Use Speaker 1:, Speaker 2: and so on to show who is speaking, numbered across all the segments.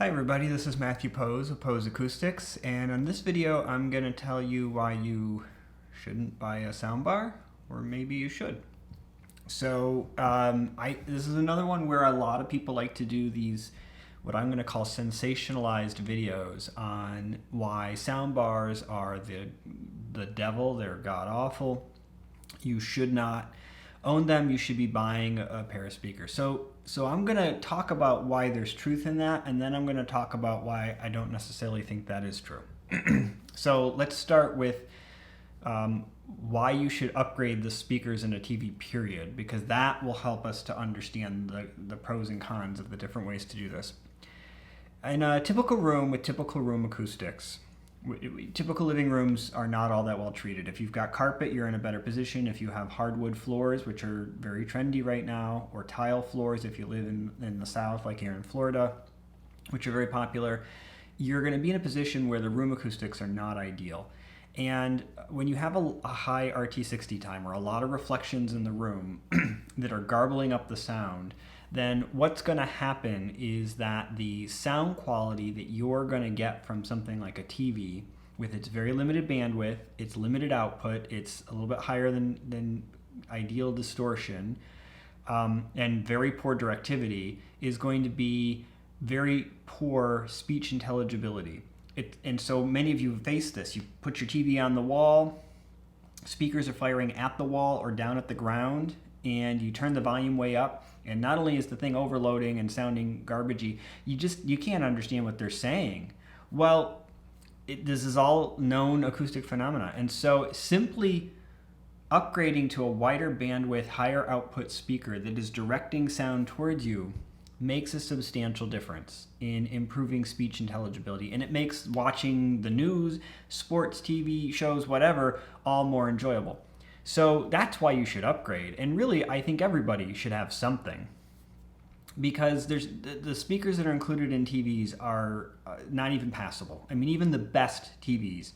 Speaker 1: everybody, this is Matthew Poes of Poes Acoustics, and on this video I'm going to tell you why you shouldn't buy a soundbar, or maybe you should. So this is another one where a lot of people like to do these, what I'm going to call sensationalized videos on why soundbars are the devil, they're god-awful, you should not own them, you should be buying a pair of speakers. So I'm going to talk about why there's truth in that, and then I'm going to talk about why I don't necessarily think that is true. So let's start with why you should upgrade the speakers in a TV, period, because that will help us to understand the pros and cons of the different ways to do this. In a typical room with typical room acoustics, typical living rooms are not all that well treated. If you've got carpet, you're in a better position. If you have hardwood floors, which are very trendy right now, or tile floors if you live in the South, like here in Florida, which are very popular, you're going to be in a position where the room acoustics are not ideal. And when you have a high RT60 timer, a lot of reflections in the room that are garbling up the sound, then what's going to happen is that the sound quality that you're going to get from something like a TV, with its very limited bandwidth, its limited output, it's a little bit higher than ideal distortion, and very poor directivity, is going to be very poor speech intelligibility. And so many of you face this. You put your TV on the wall, speakers are firing at the wall or down at the ground, and you turn the volume way up, and not only is the thing overloading and sounding garbagey, you can't understand what they're saying. Well, this is all known acoustic phenomena, and so simply upgrading to a wider bandwidth, higher output speaker that is directing sound towards you makes a substantial difference in improving speech intelligibility, and it makes watching the news, sports, TV shows, whatever, all more enjoyable. So that's why you should upgrade, and really I think everybody should have something, because there's the speakers that are included in TVs are not even passable. I mean, even the best TVs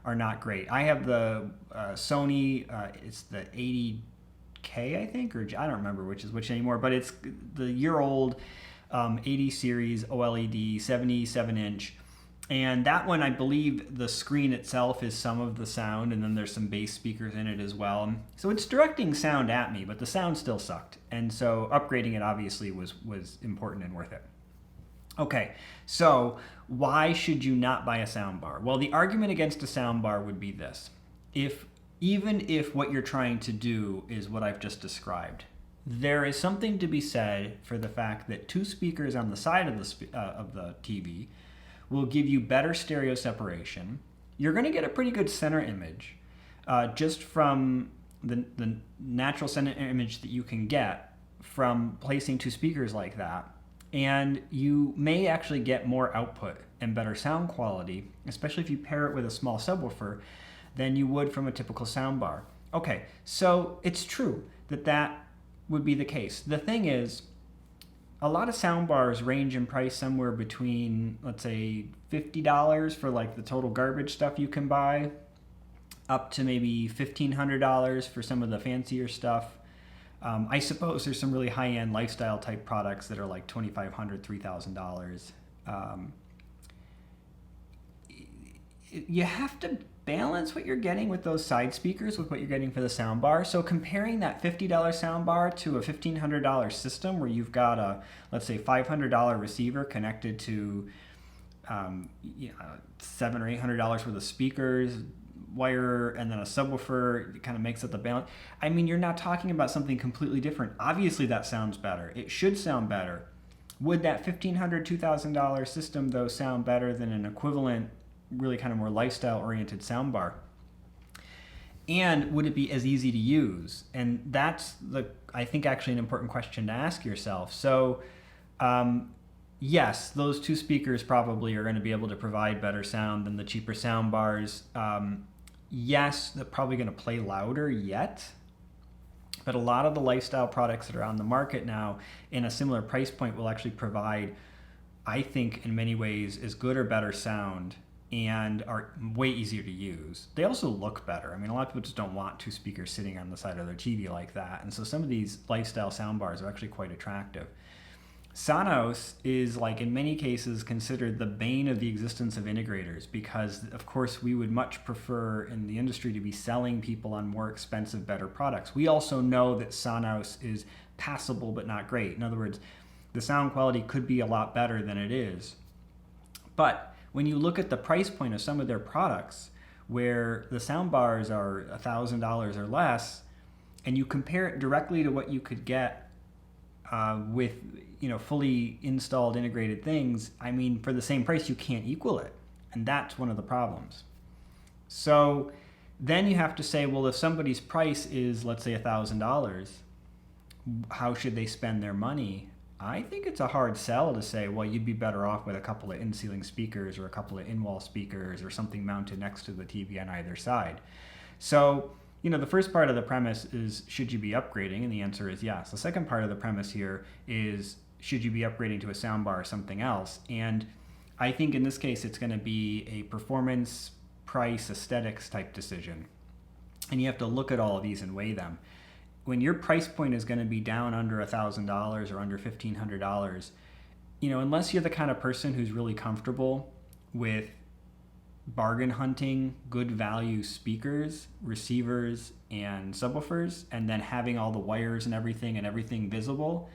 Speaker 1: are not great. I have the Sony, it's the 80K, I think, or I don't remember which is which anymore, but it's the year-old 80 series OLED 77-inch. And that one, I believe the screen itself is some of the sound, and then there's some bass speakers in it as well. So it's directing sound at me, but the sound still sucked. And so upgrading it obviously was important and worth it. Okay, so why should you not buy a soundbar? Well, the argument against a soundbar would be this. Even if what you're trying to do is what I've just described, there is something to be said for the fact that two speakers on the side of the TV will give you better stereo separation. You're going to get a pretty good center image just from the natural center image that you can get from placing two speakers like that. And you may actually get more output and better sound quality, especially if you pair it with a small subwoofer, than you would from a typical soundbar. Okay, so it's true that would be the case. The thing is, a lot of soundbars range in price somewhere between, let's say, $50 for like the total garbage stuff you can buy, up to maybe $1,500 for some of the fancier stuff. I suppose there's some really high-end lifestyle type products that are like $2,500, $3,000. You have to balance what you're getting with those side speakers with what you're getting for the soundbar. So comparing that $50 soundbar to a $1,500 system where you've got a, let's say, $500 receiver connected to $700 or $800 worth of speakers, wire, and then a subwoofer, it kind of makes up the balance. I mean, you're not talking about something completely different. Obviously that sounds better. It should sound better. Would that $1,500, $2,000 system though sound better than an equivalent, really kind of more lifestyle-oriented soundbar? And would it be as easy to use? And that's I think actually an important question to ask yourself. So yes, those two speakers probably are going to be able to provide better sound than the cheaper soundbars. Yes, they're probably going to play louder yet, but a lot of the lifestyle products that are on the market now in a similar price point will actually provide, I think in many ways, as good or better sound and are way easier to use. They also look better. I mean, a lot of people just don't want two speakers sitting on the side of their TV like that. And so some of these lifestyle soundbars are actually quite attractive. Sonos is, like, in many cases considered the bane of the existence of integrators, because of course we would much prefer in the industry to be selling people on more expensive, better products. We also know that Sonos is passable but not great. In other words, the sound quality could be a lot better than it is. But when you look at the price point of some of their products, where the soundbars are $1,000 or less, and you compare it directly to what you could get with, fully installed integrated things, I mean, for the same price, you can't equal it. And that's one of the problems. So then you have to say, well, if somebody's price is, let's say, $1,000, how should they spend their money? I think it's a hard sell to say, well, you'd be better off with a couple of in-ceiling speakers or a couple of in-wall speakers or something mounted next to the TV on either side. So, the first part of the premise is, should you be upgrading? And the answer is yes. The second part of the premise here is, should you be upgrading to a soundbar or something else? And I think in this case, it's going to be a performance, price, aesthetics type decision. And you have to look at all of these and weigh them. When your price point is going to be down under $1,000 or under $1,500, unless you're the kind of person who's really comfortable with bargain hunting good value speakers, receivers, and subwoofers, and then having all the wires and everything visible,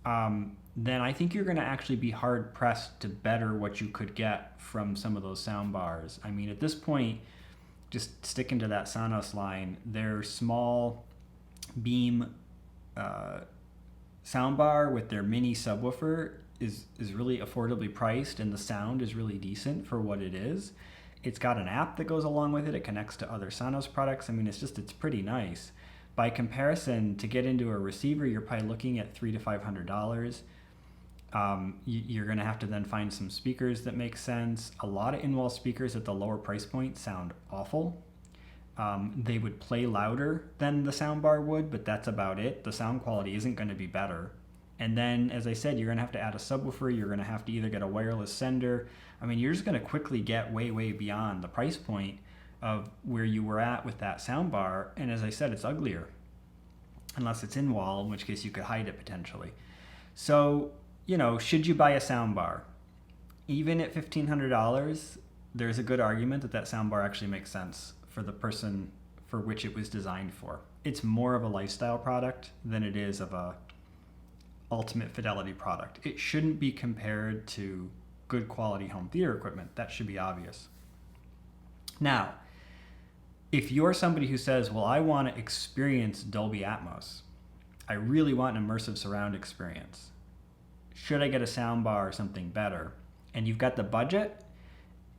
Speaker 1: then I think you're going to actually be hard pressed to better what you could get from some of those sound bars. I mean, at this point, just sticking to that Sonos line, their small beam soundbar with their mini subwoofer is really affordably priced, and the sound is really decent for what it is. It's got an app that goes along with it. It connects to other Sonos products. I mean, it's pretty nice. By comparison, to get into a receiver, you're probably looking at $300 to $500. You're going to have to then find some speakers that make sense. A lot of in-wall speakers at the lower price point sound awful. They would play louder than the soundbar would, but that's about it. The sound quality isn't going to be better. And then, as I said, you're going to have to add a subwoofer. You're going to have to either get a wireless sender. I mean, you're just going to quickly get way, way beyond the price point of where you were at with that soundbar. And as I said, it's uglier, unless it's in wall, in which case you could hide it potentially. So, should you buy a soundbar? Even at $1,500, there's a good argument that that soundbar actually makes sense for the person for which it was designed for. It's more of a lifestyle product than it is of a ultimate fidelity product. It shouldn't be compared to good quality home theater equipment. That should be obvious. Now, if you're somebody who says, well, I want to experience Dolby Atmos, I really want an immersive surround experience, should I get a soundbar or something better? And you've got the budget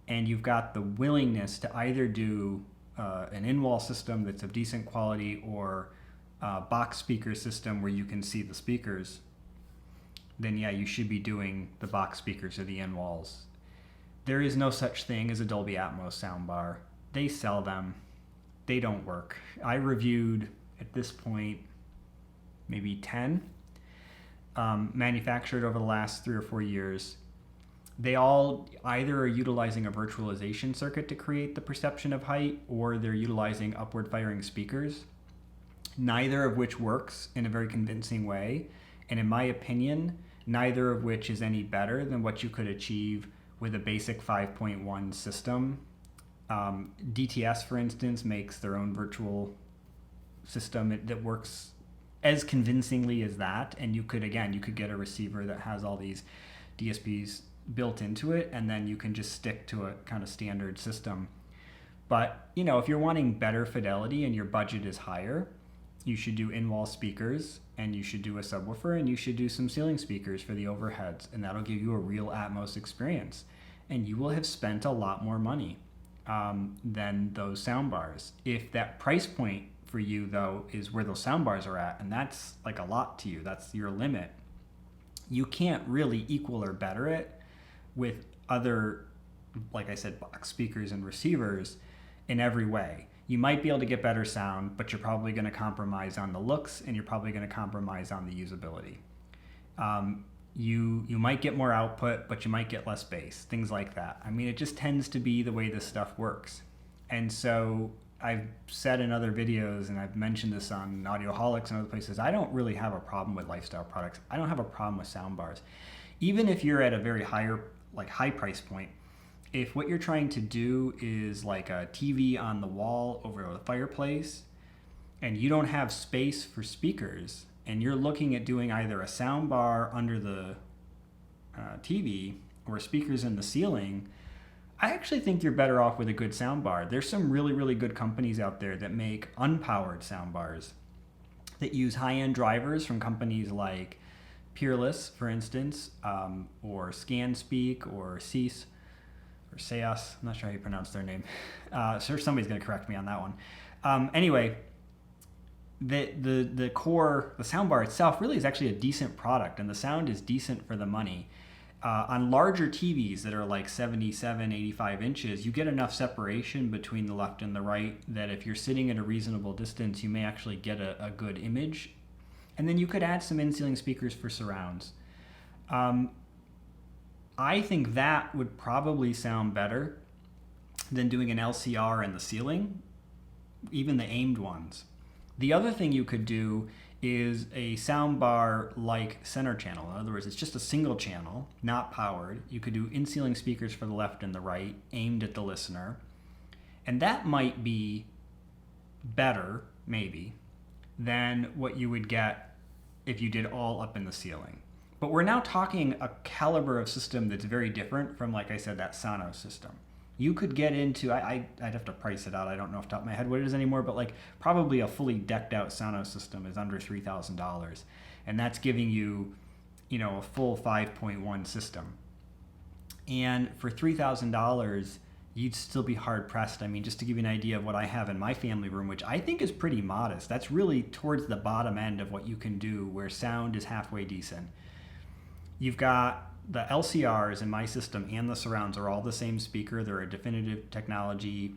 Speaker 1: and you've got the willingness to either do an in-wall system that's of decent quality or a box speaker system where you can see the speakers, then yeah, you should be doing the box speakers or the in-walls. There is no such thing as a Dolby Atmos soundbar. They sell them. They don't work. I reviewed, at this point, maybe 10 manufactured over the last 3 or 4 years. They all either are utilizing a virtualization circuit to create the perception of height, or they're utilizing upward firing speakers, neither of which works in a very convincing way. And in my opinion, neither of which is any better than what you could achieve with a basic 5.1 system. DTS, for instance, makes their own virtual system that works as convincingly as that. And you could get a receiver that has all these DSPs built into it, and then you can just stick to a kind of standard system. But, if you're wanting better fidelity and your budget is higher, you should do in-wall speakers, and you should do a subwoofer, and you should do some ceiling speakers for the overheads, and that'll give you a real Atmos experience. And you will have spent a lot more money than those soundbars. If that price point for you, though, is where those soundbars are at, and that's like a lot to you, that's your limit, you can't really equal or better it with other, like I said, box speakers and receivers in every way. You might be able to get better sound, but you're probably going to compromise on the looks, and you're probably going to compromise on the usability. You might get more output, but you might get less bass, things like that. I mean, it just tends to be the way this stuff works. And so I've said in other videos, and I've mentioned this on Audioholics and other places, I don't really have a problem with lifestyle products. I don't have a problem with soundbars. Even if you're at a very high price point, if what you're trying to do is like a TV on the wall over the fireplace, and you don't have space for speakers, and you're looking at doing either a soundbar under the TV or speakers in the ceiling, I actually think you're better off with a good soundbar. There's some really, really good companies out there that make unpowered soundbars that use high-end drivers from companies like Perlisten, for instance, or ScanSpeak or Cease or Seas. I'm not sure how you pronounce their name. So somebody's going to correct me on that one. Anyway, the core, the soundbar itself really is actually a decent product, and the sound is decent for the money. On larger TVs that are like 77, 85 inches, you get enough separation between the left and the right that if you're sitting at a reasonable distance, you may actually get a good image. And then you could add some in-ceiling speakers for surrounds. I think that would probably sound better than doing an LCR in the ceiling, even the aimed ones. The other thing you could do is a soundbar like center channel. In other words, it's just a single channel, not powered. You could do in-ceiling speakers for the left and the right, aimed at the listener. And that might be better, maybe, than what you would get if you did all up in the ceiling. But we're now talking a caliber of system that's very different from, like I said, that Sonos system. You could get into, I'd have to price it out. I don't know off the top of my head what it is anymore, but like probably a fully decked out Sonos system is under $3,000. And that's giving you, a full 5.1 system. And for $3,000, you'd still be hard pressed. I mean, just to give you an idea of what I have in my family room, which I think is pretty modest. That's really towards the bottom end of what you can do where sound is halfway decent. You've got the LCRs in my system and the surrounds are all the same speaker. They're a definitive technology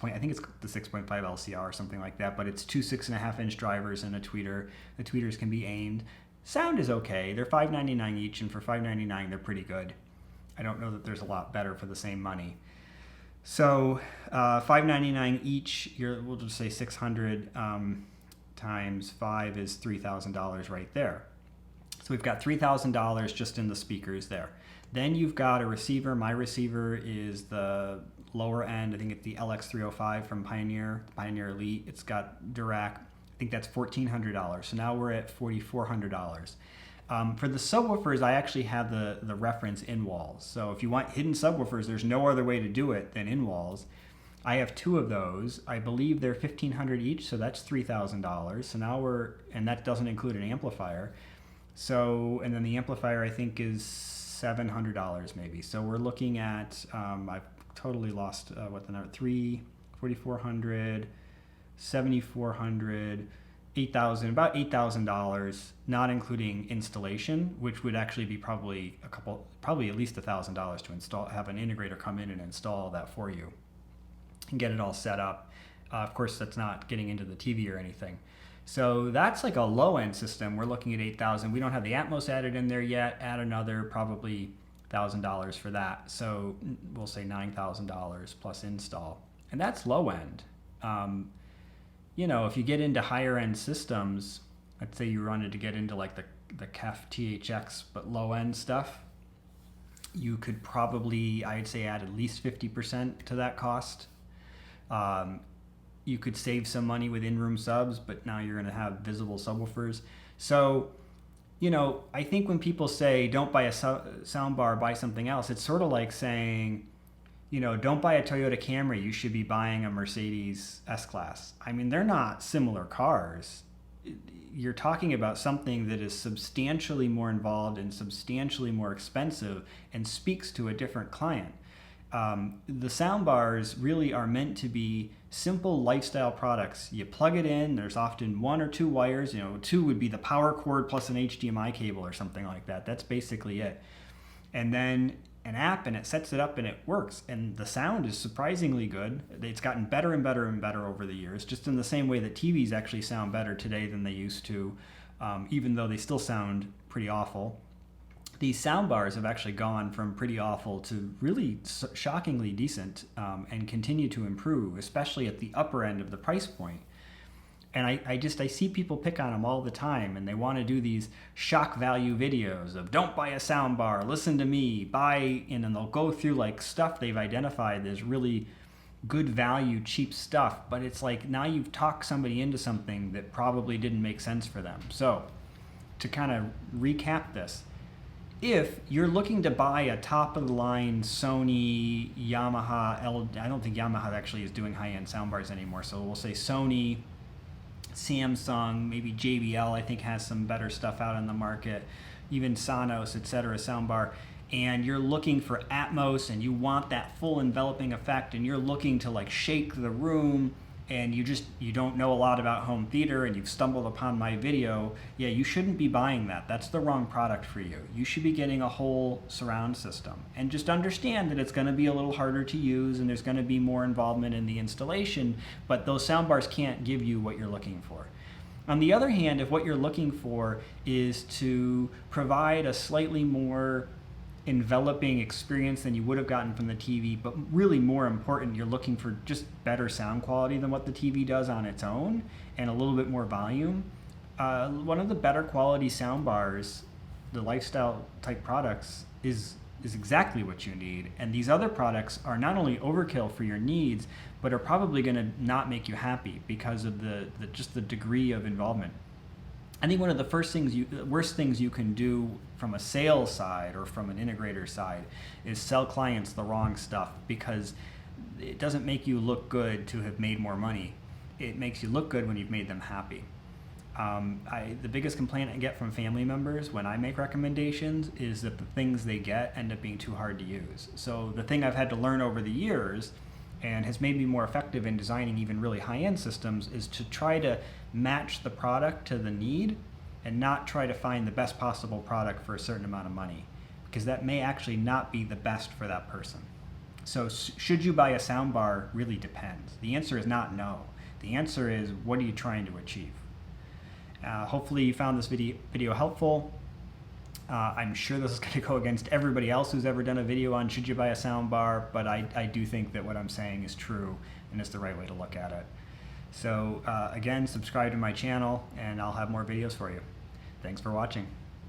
Speaker 1: I think it's the 6.5 LCR or something like that, but it's two 6.5-inch drivers and a tweeter. The tweeters can be aimed. Sound is okay. They're $5.99 each, and for $5.99 they're pretty good. I don't know that there's a lot better for the same money. So $5.99 each. We'll just say 600 times 5 is $3,000 right there. So we've got $3,000 just in the speakers there. Then you've got a receiver. My receiver is the lower end. I think it's the LX305 from Pioneer Elite. It's got Dirac. I think that's $1,400. So now we're at $4,400. For the subwoofers, I actually have the reference in walls. So if you want hidden subwoofers, there's no other way to do it than in walls. I have two of those. I believe they're $1,500 each, so that's $3,000. So now and that doesn't include an amplifier. So, and then the amplifier I think is $700 maybe. So we're looking at, I've totally lost what the number, $4,400, $7,400, $8,000, about $8,000, not including installation, which would actually be probably at least $1,000 to install, have an integrator come in and install that for you and get it all set up. Of course, that's not getting into the TV or anything. So that's like a low-end system. We're looking at $8,000. We don't have the Atmos added in there yet. Add another probably $1,000 for that. So we'll say $9,000 plus install. And that's low-end. If you get into higher-end systems, let's say you wanted to get into like the KEF THX, but low-end stuff, you could probably, I'd say, add at least 50% to that cost. You could save some money with in-room subs, but now you're going to have visible subwoofers. So, I think when people say don't buy a soundbar, buy something else, it's sort of like saying, don't buy a Toyota Camry, you should be buying a Mercedes S-Class. I mean, they're not similar cars. You're talking about something that is substantially more involved and substantially more expensive and speaks to a different client. The soundbars really are meant to be simple lifestyle products. You plug it in, there's often one or two wires, two would be the power cord plus an HDMI cable or something like that. That's basically it. And then an app, and it sets it up and it works. And the sound is surprisingly good. It's gotten better and better and better over the years, just in the same way that TVs actually sound better today than they used to, even though they still sound pretty awful. these soundbars have actually gone from pretty awful to really shockingly decent, and continue to improve, especially at the upper end of the price point. And I see people pick on them all the time, and they want to do these shock value videos of don't buy a soundbar, listen to me, buy, and then they'll go through like stuff they've identified as really good value, cheap stuff. But it's like now you've talked somebody into something that probably didn't make sense for them. So to kind of recap this, if you're looking to buy a top-of-the-line Sony, Yamaha, I don't think Yamaha actually is doing high-end soundbars anymore, so we'll say Sony, Samsung, maybe JBL I think has some better stuff out in the market, even Sonos, etc. soundbar, and you're looking for Atmos and you want that full enveloping effect and you're looking to like shake the room, and you don't know a lot about home theater and you've stumbled upon my video, yeah, you shouldn't be buying that. That's the wrong product for you. You should be getting a whole surround system. And just understand that it's going to be a little harder to use and there's going to be more involvement in the installation, but those soundbars can't give you what you're looking for. On the other hand, if what you're looking for is to provide a slightly more enveloping experience than you would have gotten from the TV, but really more important, you're looking for just better sound quality than what the TV does on its own and a little bit more volume, one of the better quality sound bars, the lifestyle type products, is exactly what you need. And these other products are not only overkill for your needs, but are probably going to not make you happy because of just the degree of involvement. I think one of the worst things you can do from a sales side or from an integrator side is sell clients the wrong stuff, because it doesn't make you look good to have made more money. It makes you look good when you've made them happy. The biggest complaint I get from family members when I make recommendations is that the things they get end up being too hard to use. So the thing I've had to learn over the years and has made me more effective in designing even really high-end systems is to try to match the product to the need and not try to find the best possible product for a certain amount of money, because that may actually not be the best for that person. So should you buy a soundbar? Really depends. The answer is not no. The answer is, what are you trying to achieve? Hopefully you found this video helpful. I'm sure this is going to go against everybody else who's ever done a video on should you buy a soundbar, but I do think that what I'm saying is true and it's the right way to look at it. So again, subscribe to my channel and I'll have more videos for you. Thanks for watching.